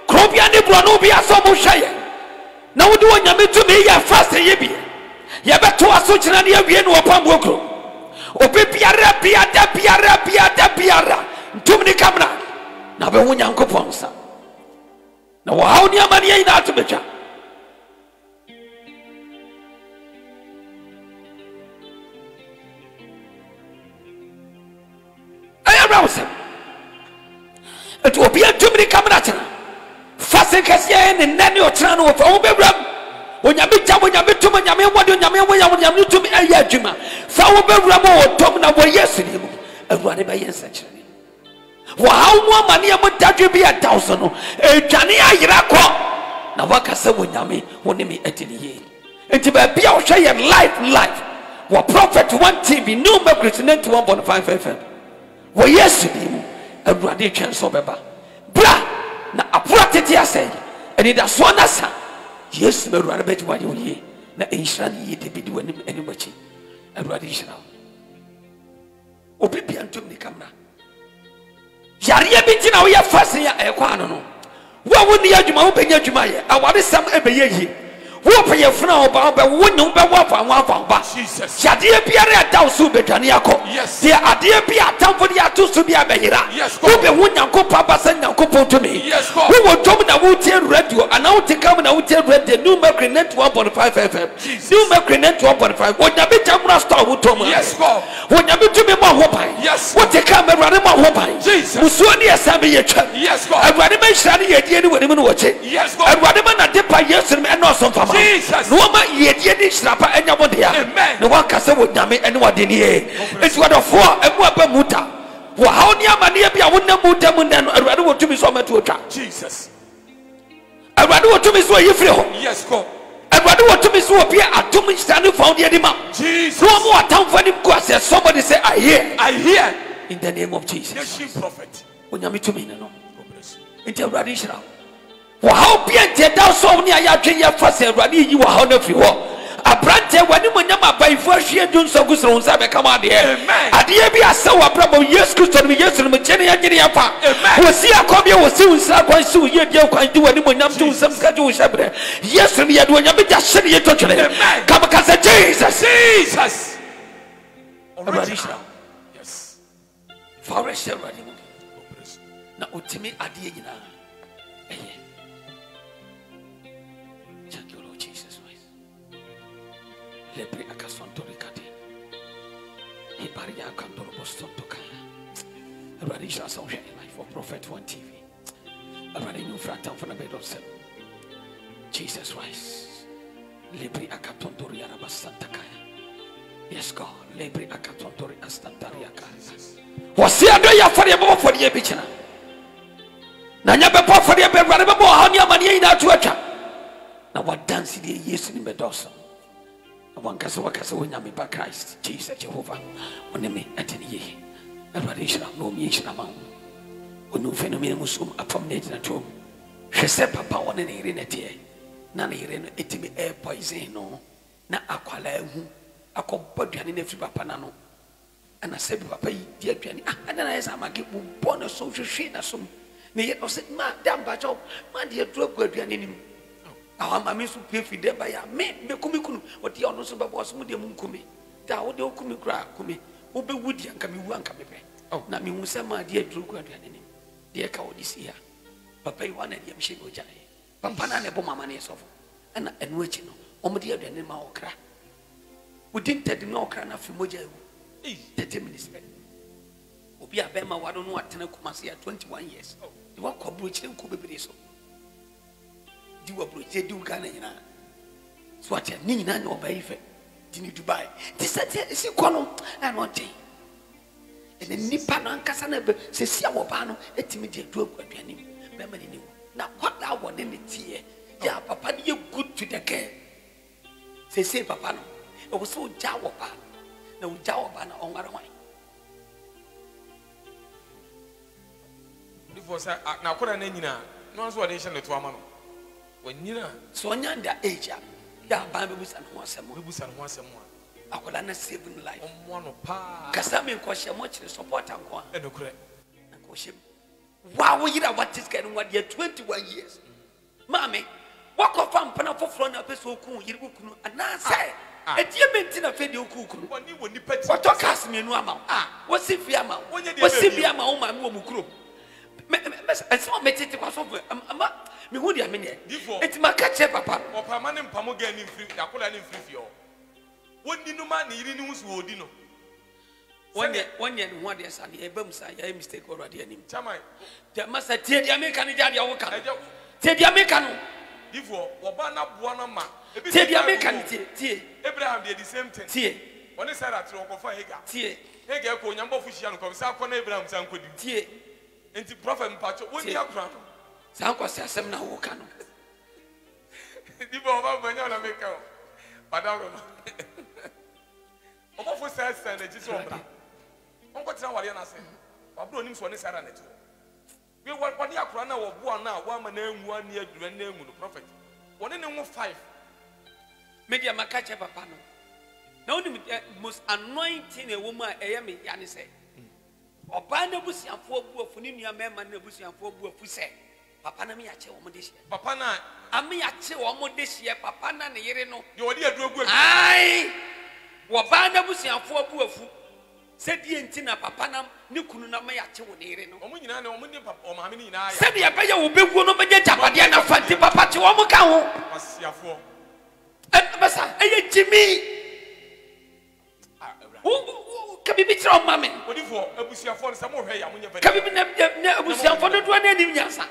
Crobian Brano be a so Mushaya. Now do you meet to me, ya fast ye be. Yabato Asuchan, ya be no Pamboko. Ope Piara, Piara, too many camera. Now, when you uncle Ponsa. Now, how near money ain't out to be jam? It will be a too many camera. Fasten Cassian and Nanny or Trano of Oberam. When you meet when you meet to me, what do you mean to me? A Yajima. Foul Beramo or Tomna were yesterday. And what about your section? How more money would that you be 1,000? A Jania Iraqua. Now, what can say when you mean when you meet at the end? And to be a Pioshay life. What prophet 1 TV, no more Christian to 1.5 FM. Well, yesterday, a bloody chance of Baba. Blah! Now, a practice, I say, and it has one answer. Yes, no, rather better what you hear. Now, in Shani, ye be doing him anyway. A bloody shall. Oblivion to me, camera. Yaria Bitina, we are fasting at Equano. What would the Ajuma open your Jumaya? I want some every year. Whoop your flower about one number one Jesus. Shadia Pierre down Subetaniaco. Yes, there are dear Pia town for the Atus to be a Behira. Yes, who be one Yanko Papa send Yanko to me. Yes, who will come in a Woodtail radio and now to come in a Woodtail radio, new Mercury net 1.5 FM. New Mercury net 1.5. What the bit of Rasta would tell me. Yes, go. When you be to me more whooping. Yes, what the camera running more whooping. Jesus. Musuani Assembly. Yes, go. I rather make Shani at the end when you watch it. Yes, go. I rather man at the pie yesterday and not some. Jesus. No man yet snapper and you want here. No one can say what Yami and what in here. It's what of 4 and what Muta. Well, how near Mania be I wouldn't move them and I rather want to be so much to attract. Jesus. I rather want to be so you feel. Yes, go. I rather want to be so appear at 2 minutes standing found the animal. Jesus. No more time for him because somebody say, I hear. In the name of Jesus. Yes, prophet. When you meet to me, no. Into radical. How be a so near Yakin first and Radi, you are honor free war. A brand when you remember by first year doing so good on Sabe come out here. At the Abia so a problem, yes, Christian, yes, and Machine Yapa. Who see a copy was soon, Sakwa, so you can't do anyone to some schedule. Yes, and yet when you be just sitting here touching it. Come because Jesus. Yes. Forest already. Now, Utimi Adiana. Lepre akasonto rekati. Ibaria kandoro bostonto kaya. Radisha sonshine life for Prophet 1 TV. Already new fractal for the bed of 7. Jesus Christ. Lepre akatontori arabastanta kaya. Yes God. Lepre akatontori astantaria kaya. Wasi ando ya fari abo for the bichina. Nanya bepo for the bed radabo hanya mania ina tuacha. Na what dance the yes in bedosa. One Casawaka when I'm by Christ, Jesus Jehovah, when me at any year. Everybody shall know me among. When no phenomenon was upon nature at home. She said, Papa, one in a renetier. None here eating me air poison, no. Na aquala, a companion in every papanano. And I said, Papa, dear Jenny, and then as I'm a give born a social sheen as some. Nay, I said, Ma, damn, but oh, my dear, drop good in. Our mammy to pay for them by a me, Kumikun, what the honors about was Mudium Kumi. Thou would Okumi cry, Kumi, who be woody and come one come. Oh, Nami Musa, my dear, drew good. Dear cow this year. Papa, one and Yamshi Jai. papa na ne bo mama ne sofo ana enu achi no omde aduane ma okra within 30 no okra na fi moja ewu 30 minutes obi abema wado no atena kumase ya 21 years di wakobro chire nko bebere so di wabro je di Ghana nyina so atia ni nyina na obaife di ni Dubai di sate si kono na no dey ene nipa no ankasa na be se sia wo ba no etimi de adu aduane be ma ni na kwada wo ne tie ya papa ni good to the girl se papa no o wo so ja wo ba na wo ja wo ba na onware wan before say na kwada na nyina no so de hye ne to ama no wanyina so nyanda age ya ba be busa no asemo akwada na saving life ommo no pa kasa me ko hye mo kire support anko e no kure ko hye wow yira what is getting what year 21 years mame wako fam pana foforo na peso ku yiri kunu ana sai etie menti na fe de okukunu woni woni pati wato kas menu ama wosi fi ama wosi bi ama wo ma me wo mukuro eso metete kwa so ama me hu dia me ne enti maka che papa o pama ne mpamo ga ni mfiri akola ni mfiri fi o woni no ma ne yiri ni husu odi no wonye no ho de sa ne ebam sa ya mistake already anim chamai te masa tie dia me kan ja dia wo kan tie dia me kan Divo, Obana Buana ma. Tie dia me kan tie. Abraham did the same thing. Tie. When he said that to Okofa Hega. Tie. Hega ko nyambo fushi anu ko sa ko na Abraham san ko di. Tie. Enti prophet mpacho woni akra no. San ko asem na wo ka no. Divo oba banya na make o. Padaro no. Oba fu sa na ji so mbra. Onko tira wale na se. Wabro nim so ne sara na ti. We what the akura na wo boa na wa ma na enwu ani adura na enwu no prophet woni ne nwo 5 media makache papa no na woni most anointing a woman eye me ya ne say oba na busianfo buafu ni nua mema na busianfo buafu say papa na me ya che wo mo de hie papa na ame ya che wo mo de hie papa na ne yere no de wodi adura gu ai wo ba na busianfo buafu sedi entina papa na ne kunu na ma ya che wo ne yere no omo nyina na omo ne papa o maame ni nyina ya sedi ya be ye wo beguo no beje japade na fanti papa che wo mo ka ho asiafo basa eye jimi kabibi tira o mame odifo abusiafo no samo hwe ya munye bade kabibi na abusiafo do do na nim nyansa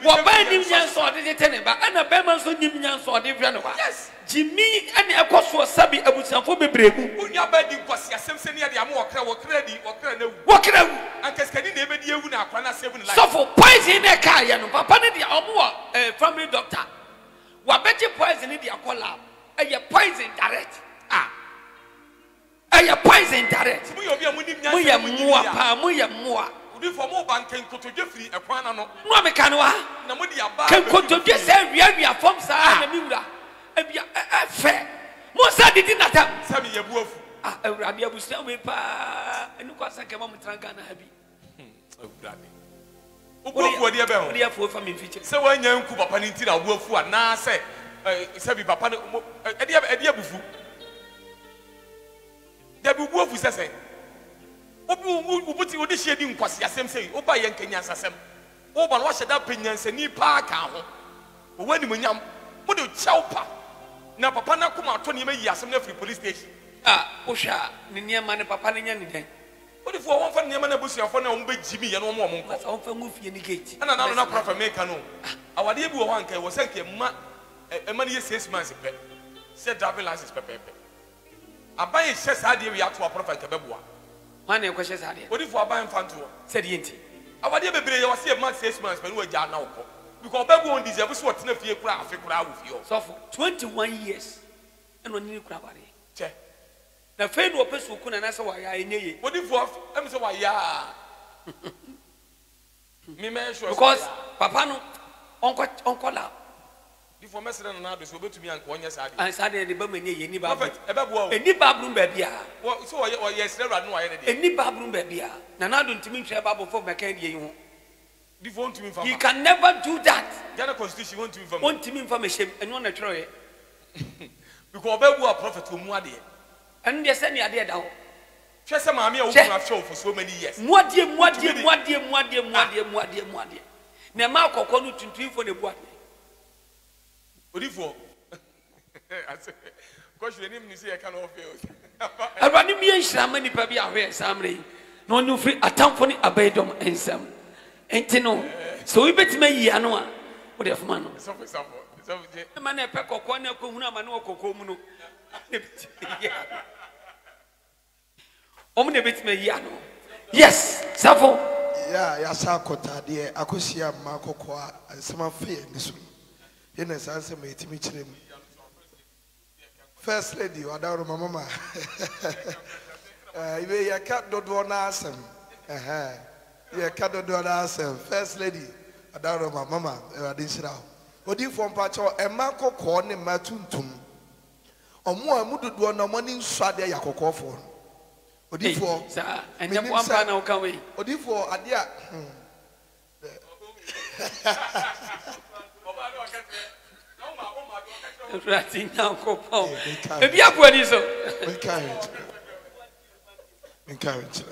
wo ba nim nyansa o de tene ba ana be man so nim nyansa o de hwe no ba yes jimi ane ekoso sabi abusiafo bebregu unya ba di kwasi asemse ne ya de am okra na wu wokra wu ankaskani na ebedi ewu na akwa na save life so for poison ne ka ya no papa ne de omo family doctor wa beje poison ne de akola eye poison direct eye poison direct mu yo bi amunim nyansa mu ye mua pa mu ye mua udifo mo banken kotodwe firi ekwan na no no amekanwa na mo di aba kan kotodwe se wia fom sa na mi wura ebia efe mo sa didi natam sabi ye buafu awurade abusia we pa enu kwasa kema mutranka na habi awurade obuafu odi ebe ho odi afo fa me fiche se wanya nku papa ni ntira obuafu ana se sabi papa edi abufu dabi obuafu sese obuti odi hye di nkwase asem sei oba ye nkanya asasem oba no hye da penyansa ni pa ka ho owani munyam mo de chawpa na papa na kuma to ne mayi asem na free police station osha ne niema ne papa ne nya ne den odi fo won fa niema na busuafo na won be jimi ye no mo nko asa won fa ngufie ni gate ana na prophet make no awade bi wo ho anka wo sanke ma ema ne 6 months pe se driving license pepepe aban hye sa de wi ato prophet ke beboa man e kwehye sa de odi fo aban fanto se de enti awade bebre ye wo se ma 6 months pe no agya na wo because begu on deserve so what na fie kura afi kura wo fie so for 21 years eno ni kura bare che na fe no opesu ku na se wa ya enyeye odi fo em se wa ya me me sure because papa no onko la di fo mesere na do so obetumi anka onye sa de an sa de ba manye ni ba prophet e ba bo o eni ba brum ba bia so o yes rewra no aye de eni ba brum ba bia na na do ntimi nhwe ba bo fo meka die yi ho di fo ntumi mfa he can never do that Ghana constitution won't mfa won't ntimi mfa me shem eno na twere because obagu a prophet omu ade enu de se ne ade da ho hwe se maame a wo kuna show for so many years muadie na ma akokko no tuntunfo ne buade Odifo. Because you name say I cannot fail. Awurade mi enhyira ma nipa bi ahwe samre. No no free atamfo ne abaydom ensam. Enti no so we betima yi ano a wo de fama no. So e ma na pe kokko na kohunu ama na kokko mu no. Omo de betima yi ano. Yes, Safo. Yeah, ya sa kota de akosia ma kokko a nsema fe ni so. Ye na sanse ma etimi kirem. First lady, Wadaro Mama. You can't do asem. You can't do asem. First lady, Wadaro Mama. I didn't know. What you from Pacho? A Marco corn and Matuntum. Or more, Mudu do no money swade Yakoko for. What you for? Sir, and then one man will come away. What you for? Adia. Right now, Copo. If you have what is so. Encourage.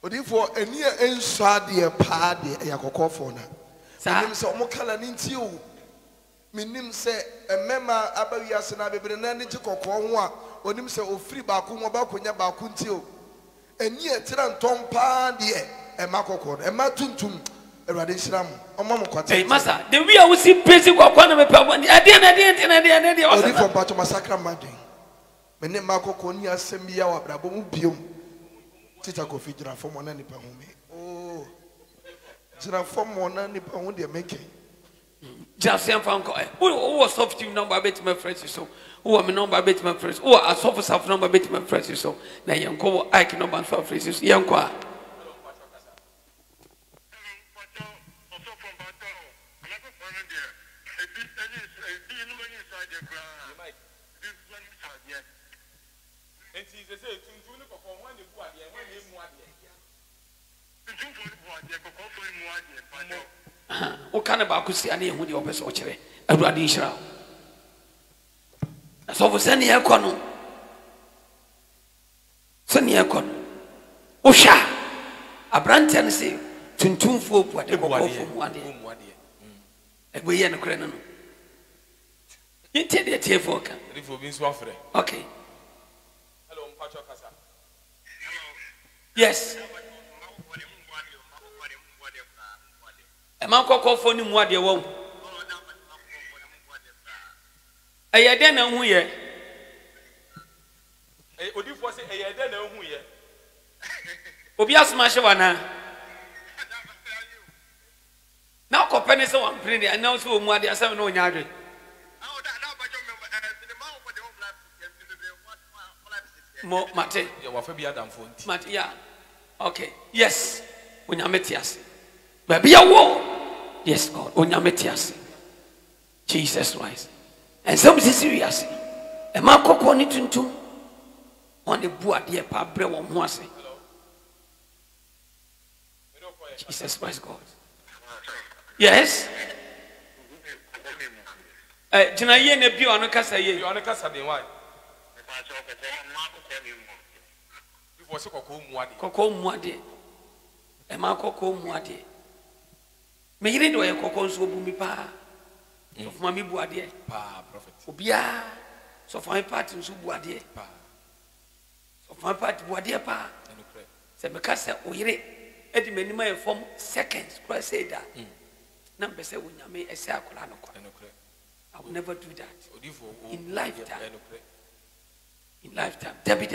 But if for a near inside the party, a cocofona. Sam so Mokala Nintio. Minim say a member Abayas and Abibanani to Cocoa, or him say, oh, free Bakuma Bakunya Bakuntio. And yet, Tiran Tom Pardy, a Macocon, a Matuntum. Hey, Master, the way I will see basic work on the power. I didn't from part of Massacre Madden. My name Marco Conia Sembia, Brabomubium. Tita Cofidra from one any Pahumi. Oh, Tira from one any Pahum, they're making. Just some phone call. Who was soft you number bit my friends so? Who am a number bit my friends? Who are soft of number bit my friends so? Now, young co, I can number for phrases, young qua. What kind of Bakusi and who the opposite watcher? A radisha. So for sending a corner. Sending a corner. Osha. A brand Tennessee. Tuntum for what they go from 1 day. A way and a crenum. You take the tear for okay. Hello, Pacho Casa. Yes. A man call for him what they won't. A yadena who ye. Would you say a yadena who ye? Obias Mashawana. Now, Copenhagen, so I'm pretty. I know so much. I have 7 yard. More Mate. You are Fabia than 40. Mate, yeah. Okay. Yes. When you're Metias. Baby, a war. Yes, God. When you're Metias. Jesus Christ. And some serious. A Marco Connituntum on the board, dear Pablo or Moise. Jesus Christ, God. Yes. Jinaye ne bi ono kasa ye. You on a casa de why? You was a cocoa muade. E ma cocoa muade. Me yire do ye cocoa so bu mi pa. So for me bu ade. Pa prophet. Obia. So for my part so bu ade. Pa. So for my part bu ade pa. Se me kasa o yire e di menima e form seconds kwa say that. Number say unyame ese akola no kwa. I will never do that. In lifetime. In lifetime. Debbie.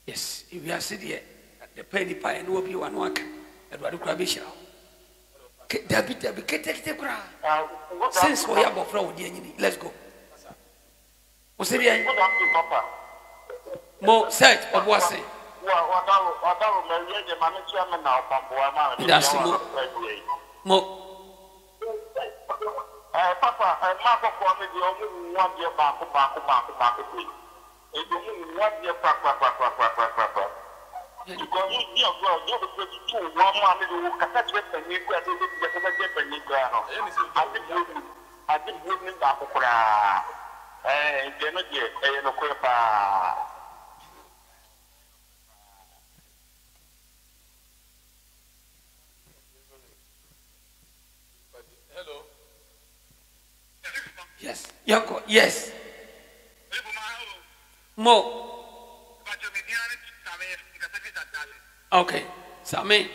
Yes, if you are sitting here, the penny pie and will be one work. Edward Crabisha. Debbie, get the crowd. Since we have a flow, let's go. What's it? More search of what's it? That's more. Papa, I'm not going to be only 1 year back. It's only 1 year back. Because you are going to be 1 month to catch with the new I didn't give me back. And then again, a quick. Yes. Yanko, yes. Mo. Okay. Same.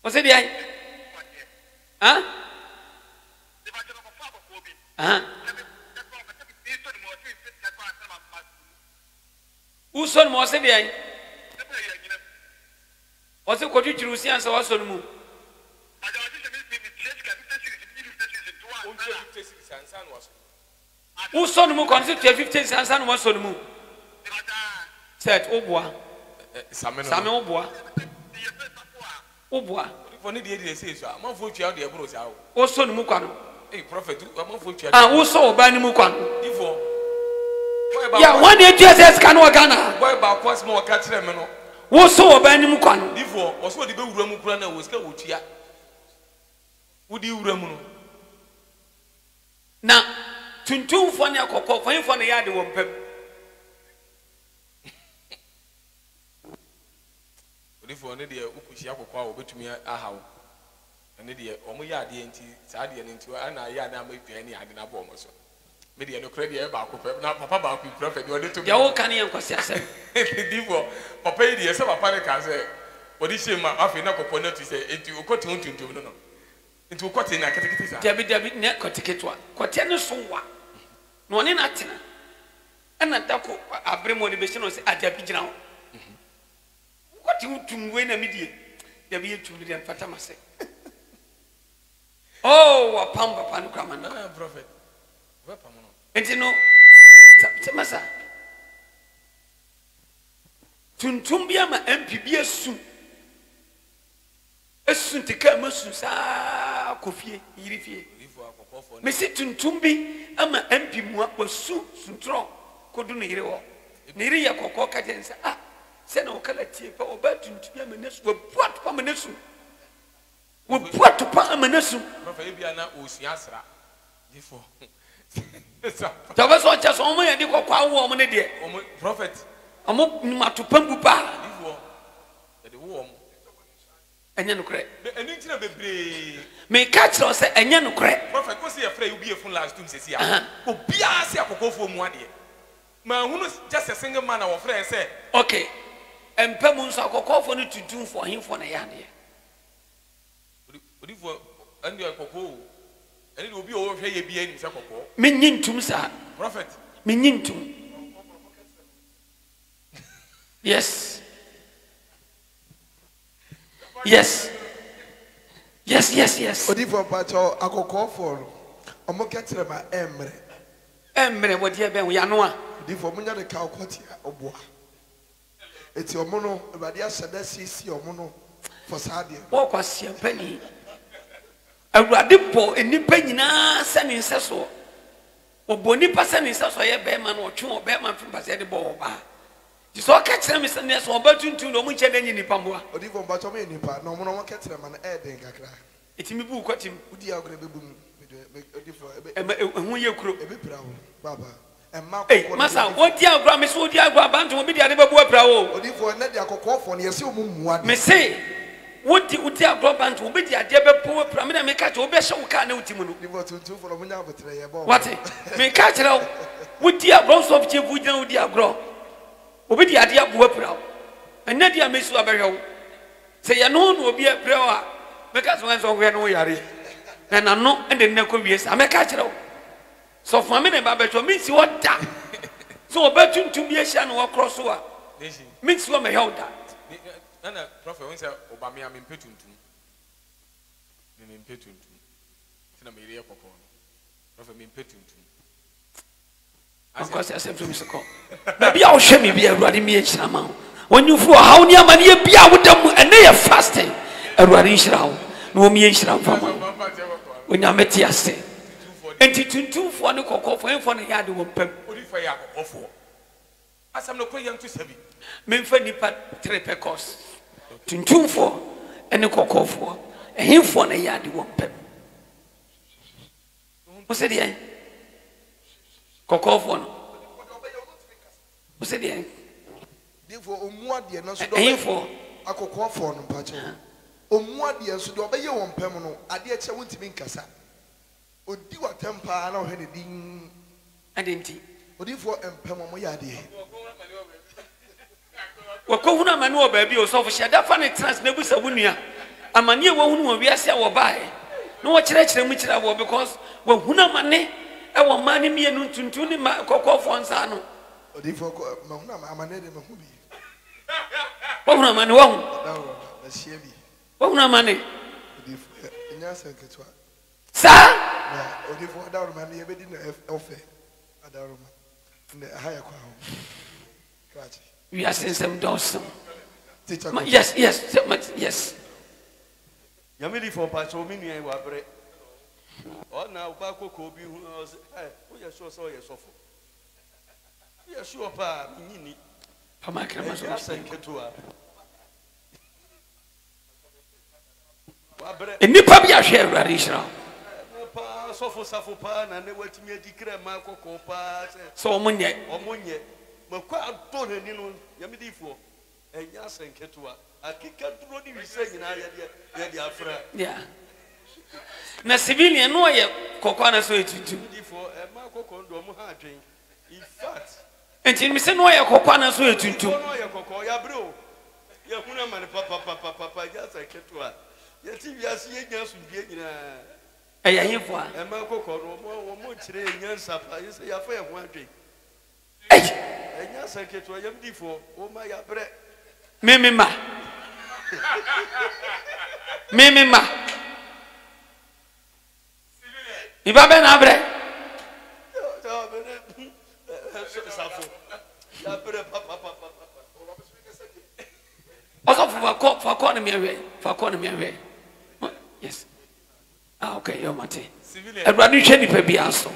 What's it behind? Huh? Who's son was it behind? What's it called? You see, answer what's on the moon. Who's son moon consider 15 cents and what's on the moon? Said, oh boy. Samuel Oboa. Oboa. For need the say so. I'm for you out the bros out. O son Mukano. Hey, prophet, I'm for you. Ah, who saw Bani Mukano? Before. Yeah, 1 year Jesus can work Ghana. Why about what's more catch them? Who saw Bani Mukano? Before, was what the Ramukrana was go with ya. Would you Ramuno? Now, Tuntum for your cocoa for the yard won't pep. For any dear Ukushako Kwa between a how. And the dear Omoya DNT, Sadian into an Ayana make any Adina Bomoso. Maybe no credit about now, Papa, prophet, you are to go canny and Cossessa. Divo, Papa, dear, some panic can say, what is she, my African component to say, into a cotton to do no. Into a cotton, I can take it. David Neck, ticket one, Cotano so what? No one in Atina. And a taco, a brim motivation was at the pigeon. What you to win a media? There be 2 million Fatamase. Oh, a pamba panukraman, prophet. And you know, Samasa Tuntumbia, my MPB soon. As soon to come, Susa, Kofi, Irifi. Missy Tuntumbi, and my MP was soon, Suntron, couldn't hear all. Niria Cococa and say, ah. Send our color taper or bad to be a menace with what permanency? With what to permanency? Fabiana Usiasra. Before there was what just only a deal of woman, dear prophet. I'm up to Pambupa before the warm and then crack. And into the may catch us and yan crack. Prophet was afraid you'll be a full last 2 says, yeah, oh, be a go for 1 year. Man, who is just a single man, our friend said, okay. And Pemun's are called for you to do for him for a yard. And you are cocoa, and it will be over here. Be any cocoa. Meaning to Sir Prophet, meaning to yes, yes, yes, yes, yes. What if I call for a mocket my Emre, what you have been, we are no. If I the cow cotia or bois. It's your mono, but yes, that's your mono for Sadia. What was your penny? A radipo in the penny, sending Sasso. Or Bonipa sending Sasso, a bearman or 2 or bearman from Passadi Boba. You saw catch them, Mr. Ness, or Bertun to no much any Pamua. Or even Batomini, no one catch them and air then. It's me who cut him. Would you agree? And when you crook a bit proud, Baba. Hey, Massa, what dear Grammys would you grab and to be the other brow? Or if for another cocoa for your soul, may say, what you would tell Grab to be the other poor Pramina make out to be so kind of Timon. What? May catch it out. Would dear Gross of Chief would know dear Grow? Or be the idea of Wopra. And Nadia Miss Waberio. Say, I know will be a prayer. Because once we are no yari. And I'm not, and then never be I may catch it out. So for me, Babato means what that. So about to be a channel or crossover. Means what may hold that. Nana, Prophet, when Obama, I'm impetuous. I'm impetuous. Senameria Papa. Prophet, I'm impetuous. Of course, I said to Mr. Cole. Maybe I'll show me be a running me amount. When you for how near money be out with them and they are fasting. A running shroud. No me shroud from when I met yesterday. And to for no cocoa for him for the yard will pep. What if I are for? As I'm not quite young to say, men for nipa trepecos. To for and a cocoa for and him for the yard won't pep. What's it? Cocoa for Ose de therefore omu ade no so do for akokofo no mpache omu ade so do obeye won pam no ade eche wontimi nkasa odi watempa na ohwe ne din adenti odi for empam mo ya ade wakohunu amane wo baabi o so fo hyada fa ne trans na busa wunua amane wo hunu wo wiase a wo bae no wo kyerɛkyerɛ mu kyerɛ wo because wo hunu amane e wo mane mienu tuntun ne kokofo nsa no odi for ma hunu amane de ma hu bi wo hunu amane wo hu na hie bi wo hunu amane odi for nya senketwa sa na odi for adawro ma ne ye bedi na ofe adawro ma ne haya kwa ho krachi we are saying some doors. Yes. Yes. Yamili for Pacho Mini and Wabre. Oh, now Baco Kobe, who was, we are sure so yes, of. We are sure, Pa, Mini. Pamaka, send Ketua. And you probably are share Radisha. So for Safopan and they were to me a decree Marco Copa, so Munye. Makwa don't know Yamidi for and Yas and Ketua. I can't really be saying I afra. Yeah. Na civilian no ye kokwana so etutu. For a Marco Condo Mohadring. In fact, and in Miss no ye kokwana so etutu. No ye koko ya bro. Ya huna man papa Yas and Ketua. Yet if you are seeing us with being Aya hifo a. And Marco Condo mo chire nyansa pa you say ya fa one drink. And yes, I get to a young before. Oh, my bread. Mimima. Ibaben abre. Also for corner me. Yes. Ah, okay, you're Mate. A brand new shady baby also.